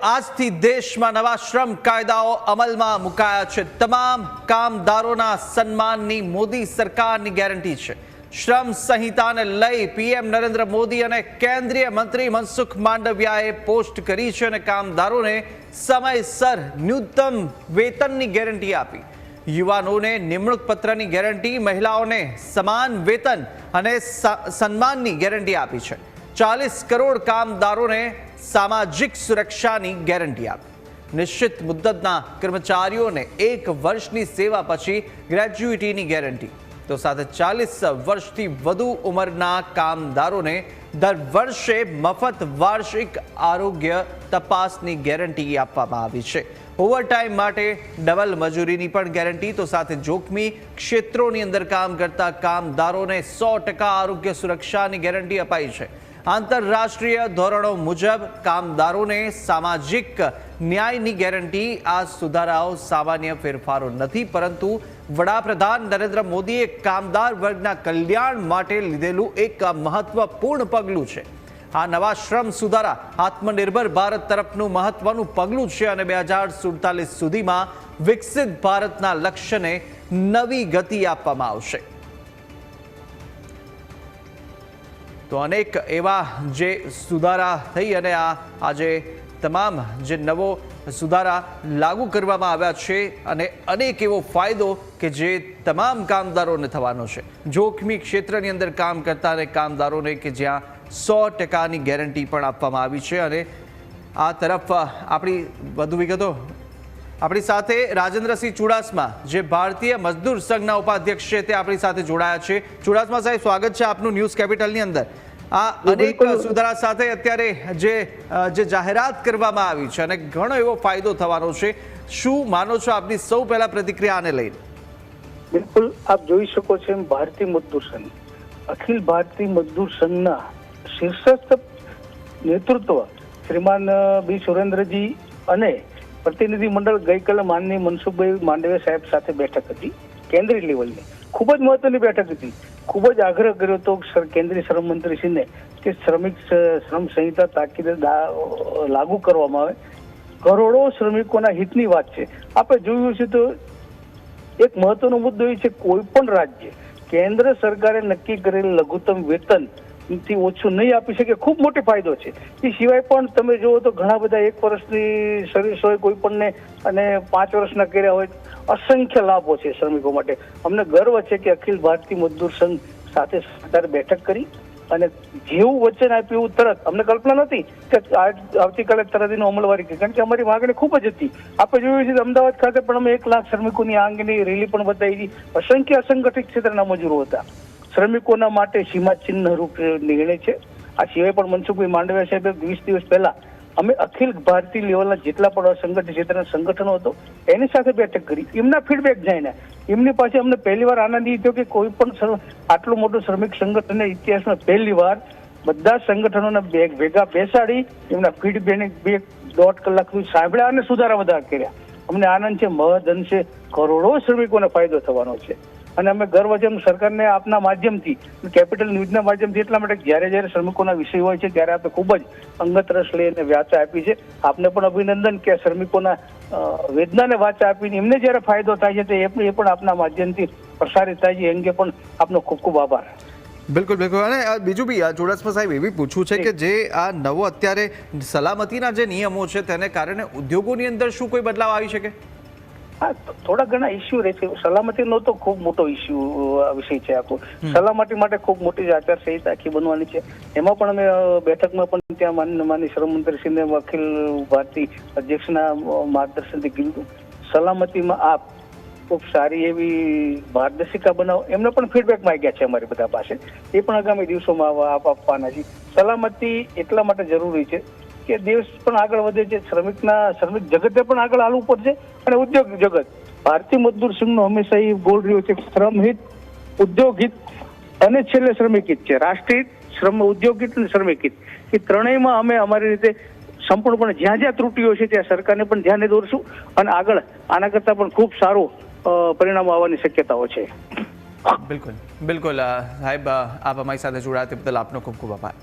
આજથી દેશમાં નવા શ્રમ કાયદાઓ અમલમાં મુકાયા છે। તમામ કામદારોના સન્માનની મોદી સરકારની ગેરંટી છે। શ્રમ સંહિતાને લઈ પીએમ નરેન્દ્ર મોદી અને કેન્દ્રીય મંત્રી મનસુખ માંડવિયાએ પોસ્ટ કરી છે અને કામદારોને સમયસર ન્યૂનતમ વેતનની ગેરંટી આપી। યુવાનોને નિમણૂક પત્રની ગેરંટી, મહિલાઓને સમાન વેતન અને સન્માનની ગેરંટી આપી છે। 40 કરોડ કામદારોને સામાજિક સુરક્ષાની ગેરંટી આપી। નિશ્ચિત મુદ્દતના કર્મચારીઓને 1 વર્ષની સેવા પછી ગ્રેજ્યુઇટીની ગેરંટી, તો સાથે 40 વર્ષથી વધુ ઉંમરના કામદારોને દર વર્ષે મફત વાર્ષિક આરોગ્ય તપાસની ગેરંટી આપવામાં આવી છે। ઓવરટાઈમ માટે ડબલ મજૂરીની પણ ગેરંટી, તો સાથે જોખમી ક્ષેત્રોની અંદર કામ કરતા કામદારોને 100% આરોગ્ય સુરક્ષાની ગેરંટી અપાઈ છે। આંતરરાષ્ટ્રીય ધોરણો મુજબ કામદારોને સામાજિક ન્યાયની ગેરંટી। આ સુધારાઓ સામાન્ય ફેરફારો નથી, પરંતુ વડાપ્રધાન નરેન્દ્ર મોદીએ કામદાર વર્ગના કલ્યાણ માટે લીધેલું એક મહત્વપૂર્ણ પગલું છે। આ નવા શ્રમ સુધારા આત્મનિર્ભર ભારત તરફનું મહત્વનું પગલું છે અને 2047 સુધીમાં વિકસિત ભારતના લક્ષ્યને નવી ગતિ આપવામાં આવશે। તો અનેક એવા જે સુધારા થઈ અને આજે તમામ જે નવો સુધારા લાગુ કરવામાં આવ્યા છે અને અનેક એવો ફાયદો કે જે તમામ કામદારોને થવાનો છે। જોખમી ક્ષેત્રની અંદર કામ કરતા અને કામદારોને કે જ્યાં 100%ની ગેરંટી પણ આપવામાં આવી છે। અને આ તરફ આપણી વધુ વિગતો આપણી સાથે રાજેન્દ્રસિંહ ચુડાસમા, જે ભારતીય મજદૂર સંઘના ઉપાધ્યક્ષ છે, તે આપણી સાથે જોડાયા છે। ચુડાસમા સાહેબ, સ્વાગત છે આપનું ન્યૂઝ કેપિટલની અંદર। આ અનેક સુધારા સાથે અત્યારે જે જાહેરાત કરવામાં આવી છે અને ઘણો એવો ફાયદો થવાનો છે, શું માનો છો? આપની સૌ પહેલા પ્રતિક્રિયા આને લઈને। બિલકુલ, આપ જોઈ શકો છો એમ ભારતીય મજદૂર સંઘ, અખિલ ભારતીય મજદૂર સંઘના શીર્ષસ્થ નેતૃત્વ શ્રીમાન બી સુરેન્દ્રજી અને પ્રતિનિધિ મંડળ ગઈકાલે માનનીય મનસુખભાઈ માંડવિયા સાહેબ સાથે બેઠક હતી, કેન્દ્રીય લેવલની। ખૂબ જ મહત્વની બેઠક હતી। ખૂબ જ આગ્રહ કર્યો હતો કેન્દ્રીય શ્રમ મંત્રીશ્રીને કે શ્રમ સંહિતા તાકીદે લાગુ કરવામાં આવે। કરોડો શ્રમિકોના હિતની વાત છે। આપણે જોયું છે તો એક મહત્વનો મુદ્દો એ છે, કોઈ પણ રાજ્ય કેન્દ્ર સરકારે નક્કી કરેલ લઘુત્તમ વેતન થી ઓછું નહીં આપી શકે, ખૂબ મોટો ફાયદો છે। એ સિવાય પણ તમે જુઓ તો ઘણા બધા 1 વર્ષની સર્વિસ હોય કોઈ પણને અને 5 વર્ષના કર્યા હોય, અસંખ્ય લાભો છે શ્રમિકો માટે। અમને ગર્વ છે કે અખિલ ભારતીય મજદૂર સંઘ સાથે સરકારે બેઠક કરી અને જેવું વચન આપ્યું એવું તરત, અમને કલ્પના નથી કે આવતીકાલે તરત એનો અમલવારી કરી, કારણ કે અમારી માગણી ખૂબ જ હતી। આપણે જોયું છે અમદાવાદ ખાતે પણ અમે 1 લાખ શ્રમિકોની આ અંગેની રેલી પણ બતાવી હતી। અસંખ્ય અસંગઠિત ક્ષેત્રના મજૂરો હતા। શ્રમિકોના માટે સીમાચિહ્ન રૂપ નિર્ણય છે। આ સિવાય પણ મનસુખભાઈ માંડવિયા સાહેબે 20 દિવસ પહેલા અમે અખિલ ભારતીય લેવલના જેટલા પણ અસંગઠિત ક્ષેત્રના સંગઠનો હતો એની સાથે બેઠક કરી। એમના ફીડબેક જાણ્યા। એમની પાસે અમને પહેલીવાર આનંદ એ થયો કે કોઈ પણ આટલું મોટું શ્રમિક સંગઠનના ઇતિહાસમાં પહેલીવાર બધા સંગઠનોને ભેગા બેસાડી એમના ફીડબેક 2.5 કલાક સુધી સાંભળ્યા અને સુધારા વધારા કર્યા। અમને આનંદ છે, મહદ અંશે કરોડો શ્રમિકોને ફાયદો થવાનો છે અને અમે ગર્વ છે સરકારને આપના માધ્યમથી, કેપિટલ ન્યૂઝના માધ્યમથી, એટલા માટે જ્યારે શ્રમિકોના વિષય હોય છે ત્યારે આપણે ખૂબ જ અંગત રસ લઈને વાચા આપી છે। આપને પણ અભિનંદન કે શ્રમિકોના વેદનાને વાચા આપીને એમને જ્યારે ફાયદો થાય છે તો એ પણ આપના માધ્યમથી પ્રસારિત થાય છે, એ અંગે પણ આપનો ખૂબ ખૂબ આભાર। બિલકુલ બિલકુલ। અને બીજું બી ચુડાસમા સાહેબ, એવી પૂછવું છે કે જે આ નવો અત્યારે સલામતીના જે નિયમો છે તેને કારણે ઉદ્યોગોની અંદર શું કોઈ બદલાવ આવી શકે? હા, થોડા ઘણા ઇસ્યુ રહે છે। સલામતીનો તો ખૂબ મોટો ઇસ્યુ વિષય છે આખો। સલામતી માટે ખૂબ મોટી આચારસંહિતા આખી બનવાની છે। એમાં પણ અમે બેઠકમાં પણ ત્યાં માનનીય શ્રમ મંત્રીશ્રીને અખિલ ભારતીય અધ્યક્ષના માર્ગદર્શનથી કીધું, સલામતીમાં આપ ખૂબ સારી એવી માર્ગદર્શિકા બનાવો। એમને પણ ફીડબેક માંગ્યા છે અમારી બધા પાસે, એ પણ આગામી દિવસોમાં આપવાના છે। સલામતી એટલા માટે જરૂરી છે કે દેશ પણ આગળ વધે છે, શ્રમિક જગતે પણ આગળ હાલવું પડશે અને ઉદ્યોગ જગત, ભારતીય મજદૂર સંઘનો હંમેશા એ બોલ રહ્યો છે, શ્રમ હિત, ઉદ્યોગ હિત અને છેલ્લે શ્રમિક હિત છે। રાષ્ટ્રીય હિત, શ્રમ ઉદ્યોગ હિત અને શ્રમિક હિત, એ ત્રણેયમાં અમે અમારી રીતે સંપૂર્ણપણે જ્યાં ત્રુટીઓ છે ત્યાં સરકારને પણ ધ્યાને દોરશું અને આગળ આના કરતાં પણ ખૂબ સારું પરિણામ આવવાની શક્યતાઓ છે। બિલકુલ બિલકુલ સાહેબ, આપ અમારી સાથે જોડાયા તે બદલ આપનો ખૂબ ખૂબ આભાર।